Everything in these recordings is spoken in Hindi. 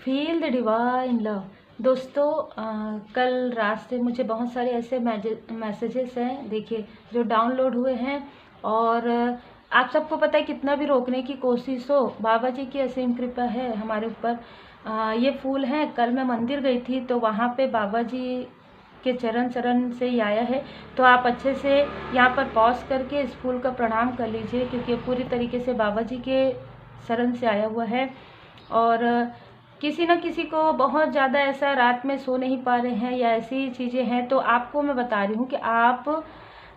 Feel the divine love. दोस्तों कल रात से मुझे बहुत सारे ऐसे मैसेजेस हैं, देखिए, जो डाउनलोड हुए हैं। और आप सबको पता है, कितना भी रोकने की कोशिश हो, बाबा जी की असीम कृपा है हमारे ऊपर। ये फूल हैं। कल मैं मंदिर गई थी तो वहाँ पे बाबा जी के चरण से ही आया है। तो आप अच्छे से यहाँ पर पॉज करके इस फूल का प्रणाम कर लीजिए, क्योंकि पूरी तरीके से बाबा जी के शरण से आया हुआ है। और किसी न किसी को बहुत ज़्यादा ऐसा रात में सो नहीं पा रहे हैं या ऐसी चीज़ें हैं, तो आपको मैं बता रही हूँ कि आप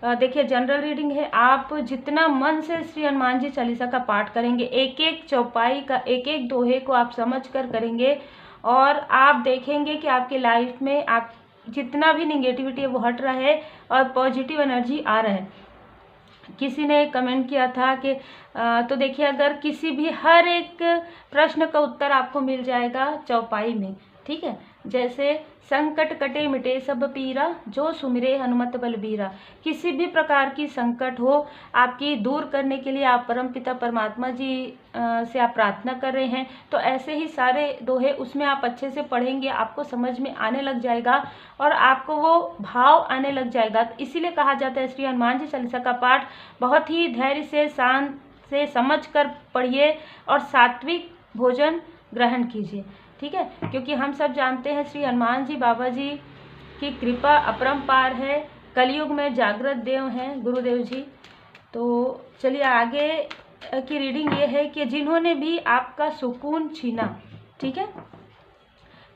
देखिए, जनरल रीडिंग है। आप जितना मन से श्री हनुमान जी चालीसा का पाठ करेंगे, एक एक चौपाई का एक एक दोहे को आप समझ कर करेंगे, और आप देखेंगे कि आपकी लाइफ में आप जितना भी निगेटिविटी है वो हट रहा है और पॉजिटिव एनर्जी आ रहा है। किसी ने कमेंट किया था कि तो देखिए, अगर किसी भी हर एक प्रश्न का उत्तर आपको मिल जाएगा चौपाई में, ठीक है। जैसे संकट कटे मिटे सब पीरा, जो सुमिरे हनुमत बलबीरा। किसी भी प्रकार की संकट हो, आपकी दूर करने के लिए आप परमपिता परमात्मा जी से आप प्रार्थना कर रहे हैं, तो ऐसे ही सारे दोहे उसमें आप अच्छे से पढ़ेंगे, आपको समझ में आने लग जाएगा और आपको वो भाव आने लग जाएगा। इसीलिए कहा जाता है श्री हनुमान जी चालीसा का पाठ बहुत ही धैर्य से, शांत से समझ कर पढ़िए और सात्विक भोजन ग्रहण कीजिए, ठीक है। क्योंकि हम सब जानते हैं श्री हनुमान जी बाबा जी की कृपा अपरंपार है, कलयुग में जागृत देव हैं गुरुदेव जी। तो चलिए, आगे की रीडिंग ये है कि जिन्होंने भी आपका सुकून छीना, ठीक है,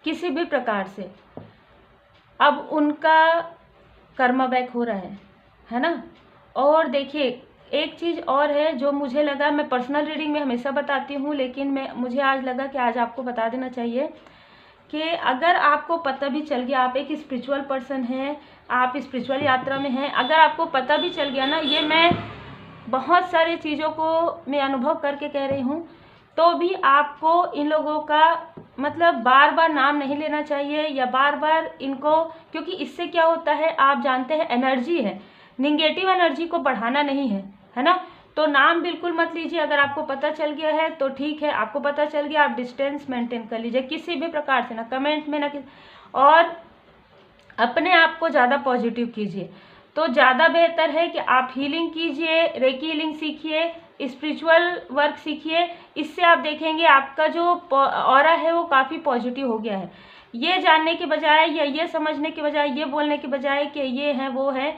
किसी भी प्रकार से, अब उनका कर्मा बैक हो रहा है ना। और देखिए, एक चीज़ और है जो मुझे लगा, मैं पर्सनल रीडिंग में हमेशा बताती हूँ, लेकिन मुझे आज लगा कि आज आपको बता देना चाहिए कि अगर आपको पता भी चल गया, आप एक स्पिरिचुअल पर्सन हैं, आप स्पिरिचुअल यात्रा में हैं, अगर आपको पता भी चल गया ना, ये मैं बहुत सारी चीज़ों को मैं अनुभव करके कह रही हूँ, तो भी आपको इन लोगों का मतलब बार बार नाम नहीं लेना चाहिए या बार बार इनको, क्योंकि इससे क्या होता है, आप जानते हैं, एनर्जी है, निगेटिव एनर्जी को बढ़ाना नहीं है ना। तो नाम बिल्कुल मत लीजिए। अगर आपको पता चल गया है तो ठीक है, आपको पता चल गया, आप डिस्टेंस मेंटेन कर लीजिए किसी भी प्रकार से, ना कमेंट में ना और अपने आप को ज़्यादा पॉजिटिव कीजिए। तो ज़्यादा बेहतर है कि आप हीलिंग कीजिए, रेकी हीलिंग सीखिए, स्पिरिचुअल वर्क सीखिए। इससे आप देखेंगे आपका जो ऑरा है वो काफ़ी पॉजिटिव हो गया है। ये जानने के बजाय या ये समझने के बजाय, ये बोलने के बजाय कि ये है वो है,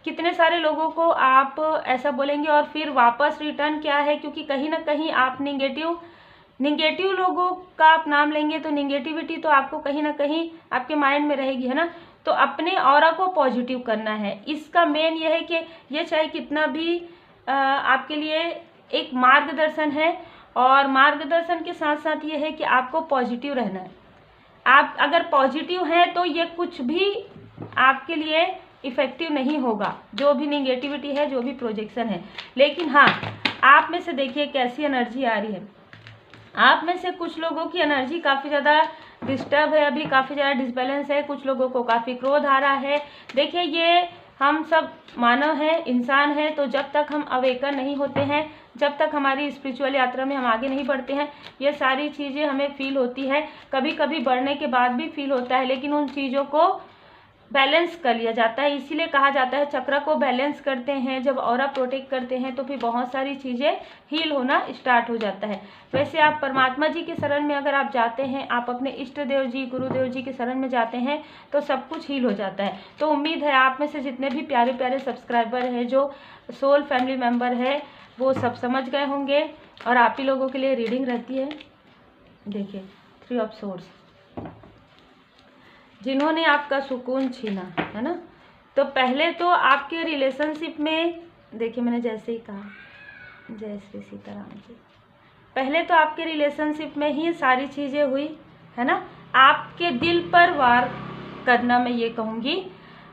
कितने सारे लोगों को आप ऐसा बोलेंगे और फिर वापस रिटर्न क्या है, क्योंकि कहीं ना कहीं आप निगेटिव लोगों का आप नाम लेंगे तो निगेटिविटी तो आपको कहीं ना कहीं आपके माइंड में रहेगी, है ना। तो अपने ऑरा को पॉजिटिव करना है। इसका मेन ये है कि ये चाहे कितना भी आपके लिए एक मार्गदर्शन है, और मार्गदर्शन के साथ साथ ये है कि आपको पॉजिटिव रहना है। आप अगर पॉजिटिव हैं तो ये कुछ भी आपके लिए इफेक्टिव नहीं होगा, जो भी निगेटिविटी है, जो भी प्रोजेक्शन है। लेकिन हाँ, आप में से देखिए कैसी एनर्जी आ रही है। आप में से कुछ लोगों की एनर्जी काफ़ी ज़्यादा डिस्टर्ब है, अभी काफ़ी ज़्यादा डिसबैलेंस है, कुछ लोगों को काफ़ी क्रोध आ रहा है। देखिए, ये हम सब मानव हैं, इंसान हैं, तो जब तक हम अवेकन नहीं होते हैं, जब तक हमारी स्पिरिचुअल यात्रा में हम आगे नहीं बढ़ते हैं, ये सारी चीज़ें हमें फील होती है। कभी कभी बढ़ने के बाद भी फील होता है, लेकिन उन चीज़ों को बैलेंस कर लिया जाता है। इसीलिए कहा जाता है चक्र को बैलेंस करते हैं, जब ऑरा प्रोटेक्ट करते हैं तो फिर बहुत सारी चीज़ें हील होना स्टार्ट हो जाता है। वैसे आप परमात्मा जी के शरण में अगर आप जाते हैं, आप अपने इष्ट देव जी, गुरुदेव जी के शरण में जाते हैं, तो सब कुछ हील हो जाता है। तो उम्मीद है आप में से जितने भी प्यारे प्यारे सब्सक्राइबर हैं, जो सोल फैमिली मेम्बर है, वो सब समझ गए होंगे। और आप ही लोगों के लिए रीडिंग रहती है। देखिए, 3 ऑफ सोर्ड्स, जिन्होंने आपका सुकून छीना, है ना। तो पहले तो आपके रिलेशनशिप में, देखिए मैंने जैसे ही कहा, जय श्री सीताराम जी, पहले तो आपके रिलेशनशिप में ही सारी चीज़ें हुई, है ना। आपके दिल पर वार करना, मैं ये कहूँगी,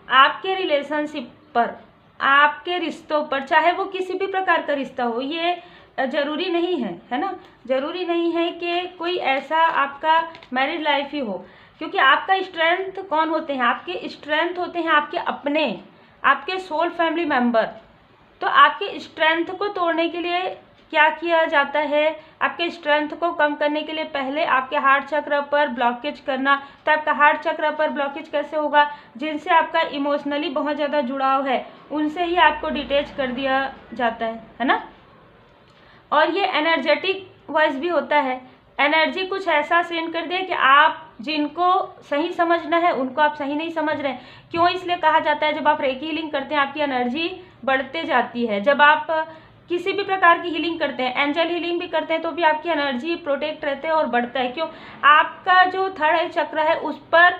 आपके रिलेशनशिप पर, आपके रिश्तों पर, चाहे वो किसी भी प्रकार का रिश्ता हो, ये ज़रूरी नहीं है ना। ज़रूरी नहीं है कि कोई ऐसा आपका मैरिड लाइफ ही हो, क्योंकि आपका स्ट्रेंथ कौन होते हैं, आपके स्ट्रेंथ होते हैं आपके अपने, आपके सोल फैमिली मेम्बर। तो आपके स्ट्रेंथ को तोड़ने के लिए क्या किया जाता है आपके स्ट्रेंथ को कम करने के लिए? पहले आपके हार्ट चक्र पर ब्लॉकेज करना। तो आपका हार्ट चक्र पर ब्लॉकेज कैसे होगा? जिनसे आपका इमोशनली बहुत ज़्यादा जुड़ाव है उनसे ही आपको डिटैच कर दिया जाता है ना। और ये एनर्जेटिक वॉइस भी होता है, एनर्जी कुछ ऐसा सेंड कर दिया कि आप जिनको सही समझना है उनको आप सही नहीं समझ रहे हैं। क्यों? इसलिए कहा जाता है जब आप रेकी हीलिंग करते हैं आपकी एनर्जी बढ़ते जाती है। जब आप किसी भी प्रकार की हीलिंग करते हैं, एंजल हीलिंग भी करते हैं, तो भी आपकी एनर्जी प्रोटेक्ट रहते हैं और बढ़ता है। क्यों? आपका जो थर्ड आई चक्र है उस पर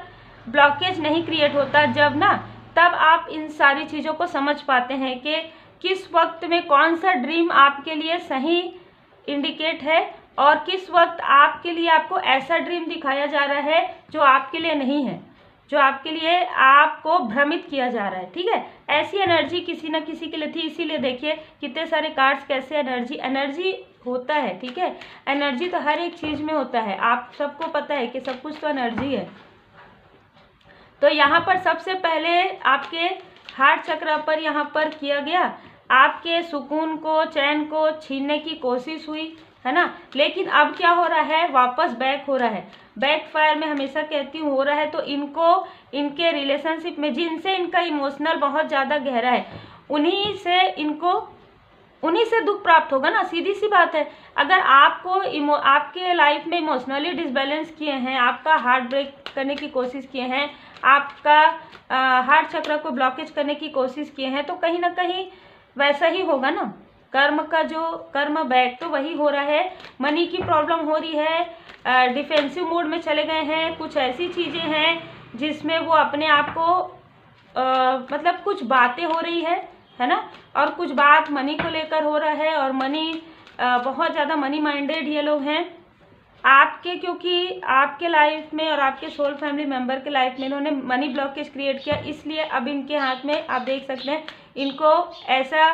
ब्लॉकेज नहीं क्रिएट होता जब ना, तब आप इन सारी चीज़ों को समझ पाते हैं कि किस वक्त में कौन सा ड्रीम आपके लिए सही इंडिकेट है और किस वक्त आपके लिए आपको ऐसा ड्रीम दिखाया जा रहा है जो आपके लिए नहीं है, जो आपके लिए आपको भ्रमित किया जा रहा है। ठीक है, ऐसी एनर्जी किसी न किसी के लिए थी, इसीलिए देखिए कितने सारे कार्ड्स कैसे एनर्जी होता है। ठीक है, एनर्जी तो हर एक चीज़ में होता है, आप सबको पता है कि सब कुछ तो एनर्जी है। तो यहाँ पर सबसे पहले आपके हार्ट चक्र पर यहाँ पर किया गया, आपके सुकून को, चैन को छीनने की कोशिश हुई, है ना। लेकिन अब क्या हो रहा है? वापस बैक हो रहा है। बैक फायर में हमेशा कहती हूँ हो रहा है। तो इनको इनके रिलेशनशिप में जिनसे इनका इमोशनल बहुत ज़्यादा गहरा है उन्हीं से दुख प्राप्त होगा ना, सीधी सी बात है। अगर आपको आपके लाइफ में इमोशनली डिसबैलेंस किए हैं, आपका हार्ट ब्रेक करने की कोशिश किए हैं, आपका हार्ट चक्र को ब्लॉकेज करने की कोशिश किए हैं, तो कहीं ना कहीं वैसा ही होगा ना। कर्म का जो कर्म बैक तो वही हो रहा है। मनी की प्रॉब्लम हो रही है, डिफेंसिव मोड में चले गए हैं, कुछ ऐसी चीज़ें हैं जिसमें वो अपने आप को मतलब कुछ बातें हो रही है ना, और कुछ बात मनी को लेकर हो रहा है। और मनी बहुत ज़्यादा मनी माइंडेड ये लोग हैं आपके, क्योंकि आपके लाइफ में और आपके सोल फैमिली मेंबर के लाइफ में इन्होंने मनी ब्लॉकेज क्रिएट किया, इसलिए अब इनके हाथ में आप देख सकते हैं इनको ऐसा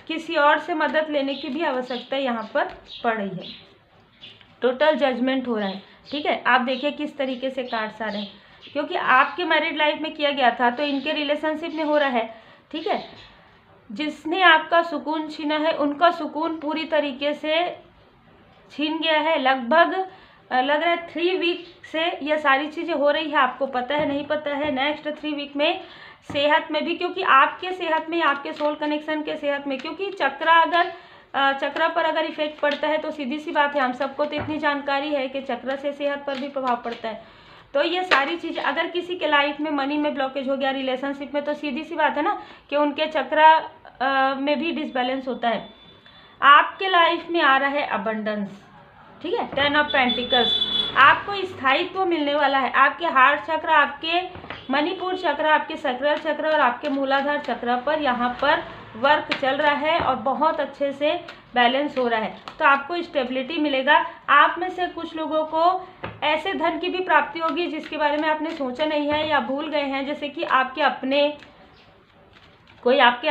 किसी और से मदद लेने की भी आवश्यकता यहाँ पर पड़ रही है। टोटल जजमेंट हो रहा है। ठीक है, आप देखिए किस तरीके से कार्ड्स आ रहे हैं, क्योंकि आपके मैरिड लाइफ में किया गया था तो इनके रिलेशनशिप में हो रहा है। ठीक है, जिसने आपका सुकून छीना है उनका सुकून पूरी तरीके से छीन गया है। लगभग लग रहा है 3 वीक से ये सारी चीज़ें हो रही है। आपको पता है नहीं पता है, नेक्स्ट 3 वीक में सेहत में भी, क्योंकि आपके सेहत में, आपके सोल कनेक्शन के सेहत में, क्योंकि चक्र पर अगर इफेक्ट पड़ता है तो सीधी सी बात है, हम सबको तो इतनी जानकारी है कि चक्र से सेहत पर भी प्रभाव पड़ता है। तो ये सारी चीज़ अगर किसी के लाइफ में मनी में ब्लॉकेज हो गया, रिलेशनशिप में, तो सीधी सी बात है ना कि उनके चक्र में भी डिसबैलेंस होता है। आपके लाइफ में आ रहा है अबंडेंस। ठीक है, 10 ऑफ पेंटिकल्स, आपको स्थायित्व मिलने वाला है। आपके हार्ट चक्र, आपके मणिपुर चक्र, आपके सक्राल चक्र और आपके मूलाधार चक्र पर यहाँ पर वर्क चल रहा है और बहुत अच्छे से बैलेंस हो रहा है। तो आपको स्टेबिलिटी मिलेगा। आप में से कुछ लोगों को ऐसे धन की भी प्राप्ति होगी जिसके बारे में आपने सोचा नहीं है या भूल गए हैं। जैसे कि आपके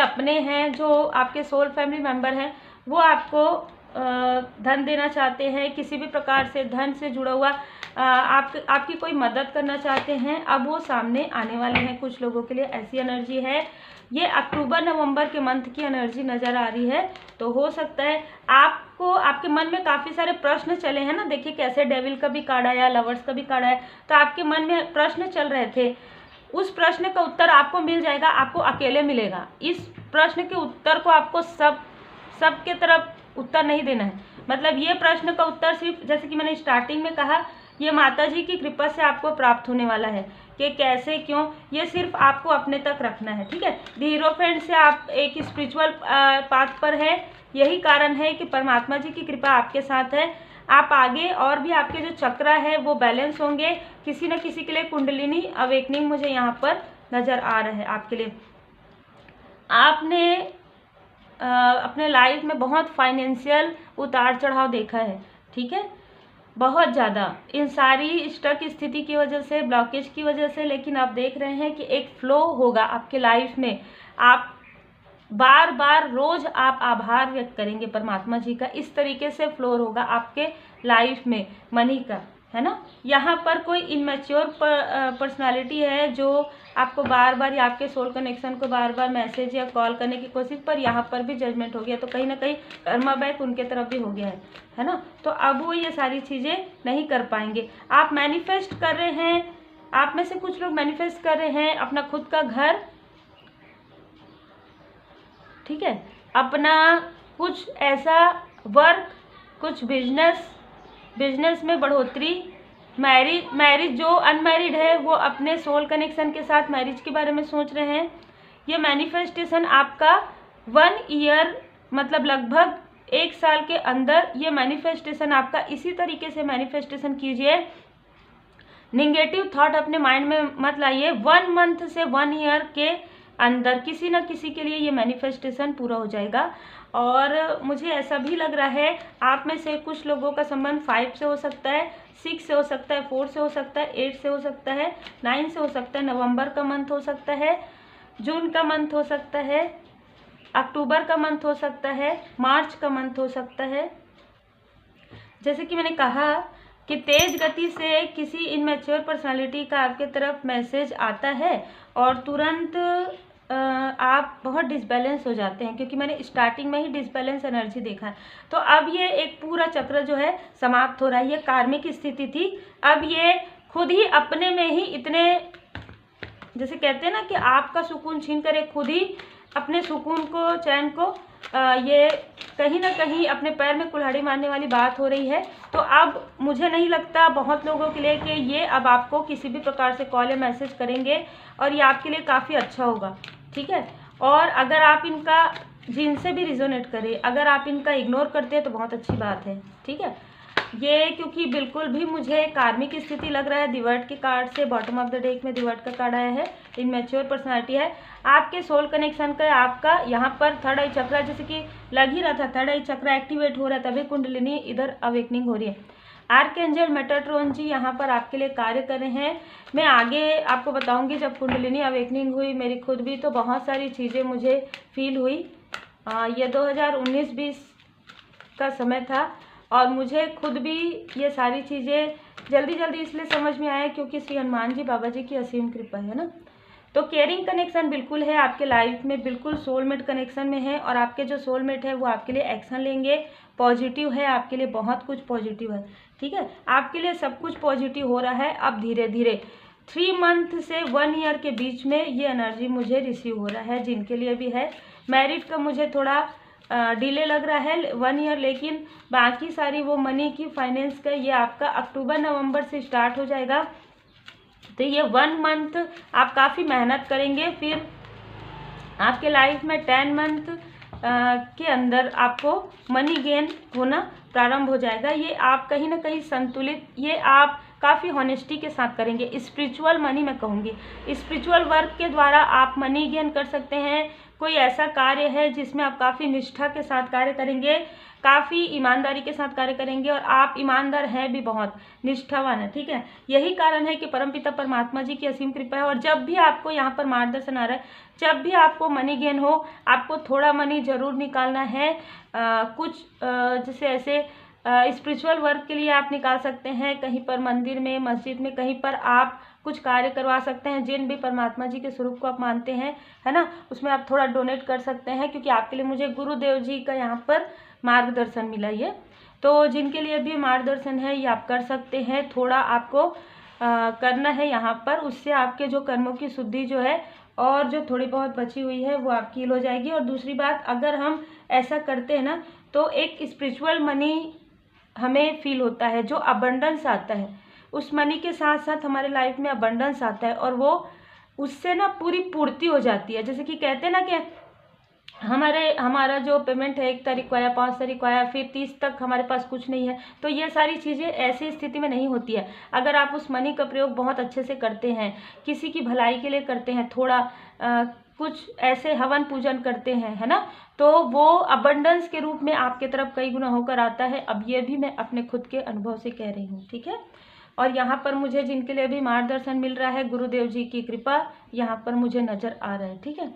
अपने हैं जो आपके सोल फैमिली मेंबर हैं, वो आपको धन देना चाहते हैं, किसी भी प्रकार से धन से जुड़ा हुआ आपकी कोई मदद करना चाहते हैं। अब वो सामने आने वाले हैं कुछ लोगों के लिए, ऐसी एनर्जी है। ये अक्टूबर नवंबर के मंथ की एनर्जी नज़र आ रही है। तो हो सकता है आपको, आपके मन में काफ़ी सारे प्रश्न चले हैं ना। देखिए कैसे डेविल का भी कार्ड आया, लवर्स का भी कार्ड आया। तो आपके मन में प्रश्न चल रहे थे, उस प्रश्न का उत्तर आपको मिल जाएगा। आपको अकेले मिलेगा। इस प्रश्न के उत्तर को आपको सबके तरफ उत्तर नहीं देना है। मतलब ये प्रश्न का उत्तर सिर्फ, जैसे कि मैंने स्टार्टिंग में कहा, ये माता जी की कृपा से आपको प्राप्त होने वाला है कि कैसे क्यों, ये सिर्फ आपको अपने तक रखना है। ठीक है, हीरोफेंट से आप एक स्पिरिचुअल पाथ पर है, यही कारण है कि परमात्मा जी की कृपा आपके साथ है। आप आगे और भी आपके जो चक्र है वो बैलेंस होंगे। किसी न किसी के लिए कुंडलिनी अवेकनिंग मुझे यहाँ पर नज़र आ रहा है आपके लिए। आपने अपने लाइफ में बहुत फाइनेंशियल उतार चढ़ाव देखा है। ठीक है, बहुत ज़्यादा, इन सारी स्टक स्थिति की वजह से, ब्लॉकेज की वजह से। लेकिन आप देख रहे हैं कि एक फ्लो होगा आपके लाइफ में। आप बार बार रोज आप आभार व्यक्त करेंगे परमात्मा जी का। इस तरीके से फ्लो होगा आपके लाइफ में मनी का। है ना। यहाँ पर कोई इनमेच्योर पर्सनालिटी है जो आपको बार बार या आपके सोल कनेक्शन को बार बार मैसेज या कॉल करने की कोशिश, पर यहाँ पर भी जजमेंट हो गया, तो कहीं ना कहीं कर्मा बैक उनके तरफ भी हो गया है ना। तो अब वो ये सारी चीज़ें नहीं कर पाएंगे। आप मैनिफेस्ट कर रहे हैं, आप में से कुछ लोग मैनिफेस्ट कर रहे हैं अपना खुद का घर, ठीक है, अपना कुछ ऐसा वर्क, कुछ बिजनेस में बढ़ोतरी, मैरिज जो अनमैरिड है वो अपने सोल कनेक्शन के साथ मैरिज के बारे में सोच रहे हैं। ये मैनिफेस्टेशन आपका 1 ईयर मतलब लगभग 1 साल के अंदर ये मैनिफेस्टेशन आपका इसी तरीके से मैनिफेस्टेशन कीजिए। नेगेटिव थॉट अपने माइंड में मत लाइए। 1 मंथ से 1 ईयर के अंदर किसी न किसी के लिए ये मैनिफेस्टेशन पूरा हो जाएगा। और मुझे ऐसा भी लग रहा है आप में से कुछ लोगों का संबंध 5 से हो सकता है, 6 से हो सकता है, 4 से हो सकता है, 8 से हो सकता है, 9 से हो सकता है, नवंबर का मंथ हो सकता है, जून का मंथ हो सकता है, अक्टूबर का मंथ हो सकता है, मार्च का मंथ हो सकता है। जैसे कि मैंने कहा कि तेज गति से किसी इनमेच्योर पर्सनालिटी का आपके तरफ मैसेज आता है और तुरंत आप बहुत डिसबैलेंस हो जाते हैं, क्योंकि मैंने स्टार्टिंग में ही डिसबैलेंस एनर्जी देखा है। तो अब ये एक पूरा चक्र जो है समाप्त हो रहा है। ये कार्मिक स्थिति थी, अब ये खुद ही अपने में ही इतने, जैसे कहते हैं ना कि आपका सुकून छीन कर एक खुद ही अपने सुकून को, चैन को ये कहीं ना कहीं अपने पैर में कुल्हाड़ी मारने वाली बात हो रही है। तो अब मुझे नहीं लगता बहुत लोगों के लिए कि ये अब आपको किसी भी प्रकार से कॉल या मैसेज करेंगे और ये आपके लिए काफ़ी अच्छा होगा, ठीक है। और अगर आप इनका जिनसे भी रिजोनेट करें, अगर आप इनका इग्नोर करते हैं तो बहुत अच्छी बात है, ठीक है। ये क्योंकि बिल्कुल भी मुझे कार्मिक स्थिति लग रहा है। दिवर्ट के कार्ड से बॉटम ऑफ द डेक में दिवर्ट का कार्ड आया है, इनमेच्योर पर्सनालिटी है, आपके सोल कनेक्शन का, आपका यहाँ पर थर्ड आई चक्र, जैसे कि लग ही रहा था थर्ड आई चक्र एक्टिवेट हो रहा है, तभी कुंडलिनी इधर अवेकनिंग हो रही है। आर्कएंजल मेटाट्रॉन जी यहाँ पर आपके लिए कार्य कर रहे हैं। मैं आगे आपको बताऊंगी जब कुंडलिनी अवेकनिंग हुई मेरी खुद भी, तो बहुत सारी चीज़ें मुझे फील हुई। ये 2019-20 का समय था और मुझे खुद भी ये सारी चीज़ें जल्दी जल्दी इसलिए समझ में आया क्योंकि श्री हनुमान जी बाबा जी की असीम कृपा है ना। तो केयरिंग कनेक्शन बिल्कुल है आपके लाइफ में, बिल्कुल सोलमेट कनेक्शन में है, और आपके जो सोलमेट है वो आपके लिए एक्शन लेंगे, पॉजिटिव है आपके लिए, बहुत कुछ पॉजिटिव है, ठीक है। आपके लिए सब कुछ पॉजिटिव हो रहा है। अब धीरे धीरे 3 मंथ से 1 ईयर के बीच में ये एनर्जी मुझे रिसीव हो रहा है, जिनके लिए भी है। मैरिज का मुझे थोड़ा डिले लग रहा है 1 ईयर, लेकिन बाकी सारी वो मनी की, फाइनेंस का, ये आपका अक्टूबर नवंबर से स्टार्ट हो जाएगा। तो ये 1 मंथ आप काफ़ी मेहनत करेंगे, फिर आपके लाइफ में 10 मंथ के अंदर आपको मनी गेन होना प्रारंभ हो जाएगा। ये आप कहीं ना कहीं संतुलित, ये आप काफ़ी हॉनेस्टी के साथ करेंगे। स्पिरिचुअल मनी मैं कहूँगी, स्पिरिचुअल वर्क के द्वारा आप मनी गेन कर सकते हैं। कोई ऐसा कार्य है जिसमें आप काफ़ी निष्ठा के साथ कार्य करेंगे, काफ़ी ईमानदारी के साथ कार्य करेंगे, और आप ईमानदार हैं भी, बहुत निष्ठावान है, ठीक है। यही कारण है कि परमपिता परमात्मा जी की असीम कृपा है। और जब भी आपको यहाँ पर मार्गदर्शन आ रहा है, जब भी आपको मनी गेन हो, आपको थोड़ा मनी जरूर निकालना है। कुछ जैसे ऐसे स्पिरिचुअल वर्क के लिए आप निकाल सकते हैं, कहीं पर मंदिर में, मस्जिद में, कहीं पर आप कुछ कार्य करवा सकते हैं। जिन भी परमात्मा जी के स्वरूप को आप मानते हैं, है ना, उसमें आप थोड़ा डोनेट कर सकते हैं, क्योंकि आपके लिए मुझे गुरुदेव जी का यहाँ पर मार्गदर्शन मिला ये। तो जिनके लिए भी मार्गदर्शन है ये आप कर सकते हैं। थोड़ा आपको करना है यहाँ पर, उससे आपके जो कर्मों की शुद्धि जो है और जो थोड़ी बहुत बची हुई है वो आपकी हील हो जाएगी। और दूसरी बात, अगर हम ऐसा करते हैं ना तो एक स्पिरिचुअल मनी हमें फील होता है, जो अबंडेंस आता है, उस मनी के साथ साथ हमारे लाइफ में अबंडेंस आता है, और वो उससे ना पूरी पूर्ति हो जाती है। जैसे कि कहते हैं ना कि हमारा जो पेमेंट है 1 तारीख को आया, 5 तारीख को आया, फिर 30 तक हमारे पास कुछ नहीं है। तो ये सारी चीज़ें ऐसी स्थिति में नहीं होती है। अगर आप उस मनी का प्रयोग बहुत अच्छे से करते हैं, किसी की भलाई के लिए करते हैं, थोड़ा कुछ ऐसे हवन पूजन करते हैं, है ना, तो वो अबंडेंस के रूप में आपके तरफ कई गुना होकर आता है। अब ये भी मैं अपने खुद के अनुभव से कह रही हूँ, ठीक है। और यहाँ पर मुझे जिनके लिए भी मार्गदर्शन मिल रहा है, गुरुदेव जी की कृपा यहाँ पर मुझे नज़र आ रहा है, ठीक है।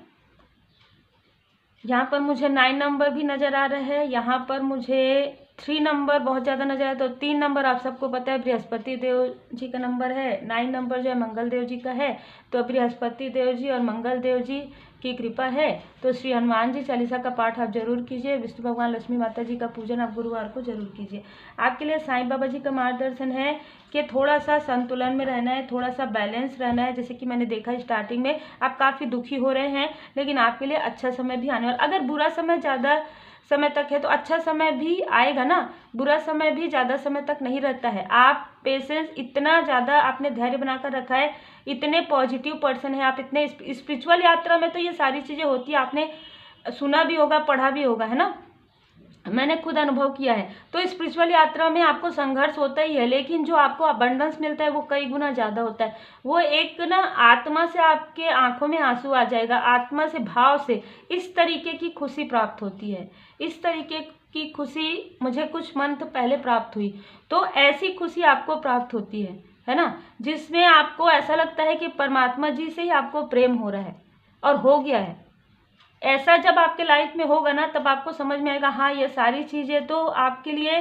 यहाँ पर मुझे 9 नंबर भी नज़र आ रहा है, यहाँ पर मुझे 3 नंबर बहुत ज़्यादा न जाए तो 3 नंबर आप सबको पता है बृहस्पति देव जी का नंबर है। 9 नंबर जो है मंगल देव जी का है। तो बृहस्पति देव जी और मंगल देव जी की कृपा है तो श्री हनुमान जी चालीसा का पाठ आप जरूर कीजिए। विष्णु भगवान लक्ष्मी माता जी का पूजन आप गुरुवार को जरूर कीजिए। आपके लिए साईं बाबा जी का मार्गदर्शन है कि थोड़ा सा संतुलन में रहना है, थोड़ा सा बैलेंस रहना है। जैसे कि मैंने देखा स्टार्टिंग में आप काफ़ी दुखी हो रहे हैं, लेकिन आपके लिए अच्छा समय भी आने वाला। अगर बुरा समय ज़्यादा समय तक है तो अच्छा समय भी आएगा ना, बुरा समय भी ज़्यादा समय तक नहीं रहता है। आप पेशेंस, इतना ज़्यादा आपने धैर्य बनाकर रखा है, इतने पॉजिटिव पर्सन है आप, इतने स्पिरिचुअल यात्रा में तो ये सारी चीज़ें होती है, आपने सुना भी होगा, पढ़ा भी होगा, है ना, मैंने खुद अनुभव किया है। तो स्पिरिचुअल यात्रा में आपको संघर्ष होता ही है, लेकिन जो आपको अबंडेंस मिलता है वो कई गुना ज़्यादा होता है। वो एक ना आत्मा से आपके आंखों में आंसू आ जाएगा, आत्मा से, भाव से इस तरीके की खुशी प्राप्त होती है। इस तरीके की खुशी मुझे कुछ मंथ पहले प्राप्त हुई। तो ऐसी खुशी आपको प्राप्त होती है ना, जिसमें आपको ऐसा लगता है कि परमात्मा जी से ही आपको प्रेम हो रहा है और हो गया है। ऐसा जब आपके लाइफ में होगा ना, तब आपको समझ में आएगा हाँ ये सारी चीज़ें तो आपके लिए,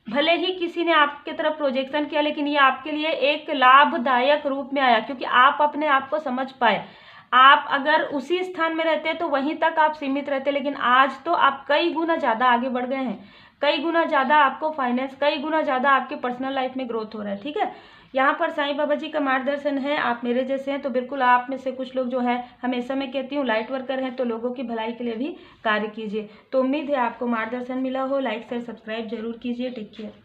भले ही किसी ने आपके तरफ प्रोजेक्शन किया, लेकिन ये आपके लिए एक लाभदायक रूप में आया, क्योंकि आप अपने आप को समझ पाए। आप अगर उसी स्थान में रहते तो वहीं तक आप सीमित रहते, लेकिन आज तो आप कई गुना ज़्यादा आगे बढ़ गए हैं, कई गुना ज़्यादा आपको फाइनेंस, कई गुना ज़्यादा आपके पर्सनल लाइफ में ग्रोथ हो रहा है। ठीक है, यहाँ पर साईं बाबा जी का मार्गदर्शन है। आप मेरे जैसे हैं तो बिल्कुल आप में से कुछ लोग जो है, हमेशा मैं कहती हूँ लाइट वर्कर हैं, तो लोगों की भलाई के लिए भी कार्य कीजिए। तो उम्मीद है आपको मार्गदर्शन मिला हो। लाइक शेयर सब्सक्राइब जरूर कीजिए। Take care.